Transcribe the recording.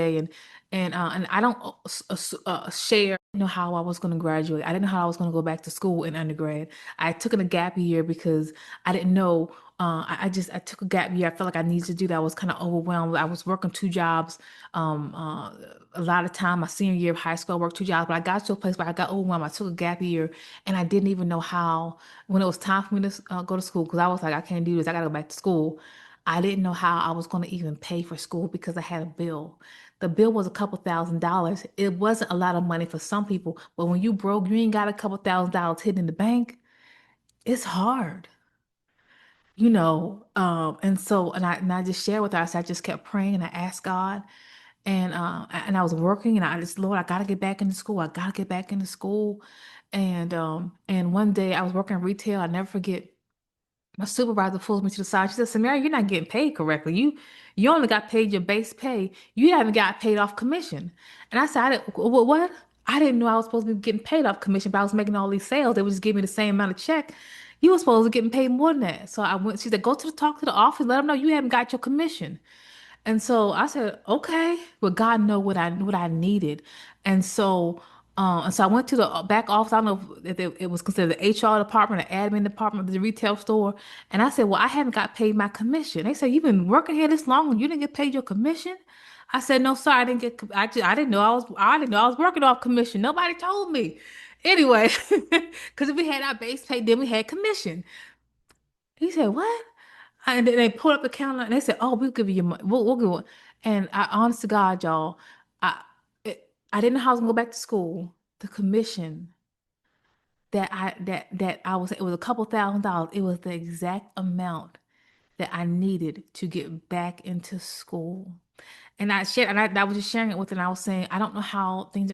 And I don't share know how I was going to graduate. I didn't know how I was going to go back to school in undergrad. I took in a gap year because I didn't know. I took a gap year. I felt like I needed to do that. I was kind of overwhelmed. I was working two jobs. A lot of time, my senior year of high school, I worked two jobs, but I got to a place where I got overwhelmed. I took a gap year, and I didn't even know how when it was time for me to go to school because I was like, I can't do this. I got to go back to school. I didn't know how I was going to even pay for school because I had a bill. The bill was a couple $1,000s. It wasn't a lot of money for some people, but when you broke, you ain't got a couple $1,000s hidden in the bank. It's hard, you know. And I just shared with her. I said I just kept praying and I asked God, and I was working, and I just, Lord, I gotta get back into school. I gotta get back into school. And one day I was working in retail. I never forget. My supervisor pulls me to the side. She says, Samara, you're not getting paid correctly. You only got paid your base pay. You haven't got paid off commission. And I said, what? I didn't know I was supposed to be getting paid off commission, but I was making all these sales. They would just give me the same amount of check. You were supposed to be getting paid more than that. So I went, she said, go to the talk to the office, let them know you haven't got your commission. And so I said, okay, but God know what I needed. And so and so I went to the back office. I don't know if it was considered the HR department, the admin department of the retail store. And I said, well, I haven't got paid my commission. They said, you've been working here this long and you didn't get paid your commission? I said, no, sir, I didn't get, I didn't know I didn't know I was working off commission. Nobody told me. Anyway, because if we had our base pay, then we had commission. He said, what? And then they pulled up the counter and they said, "Oh, we'll give you your money. We'll give it." And I, honest to God, y'all, I didn't know how I was gonna go back to school. The commission that I was, it was a couple $1,000s. It was the exact amount that I needed to get back into school. And I shared, and I was just sharing it with her, and I was saying, I don't know how things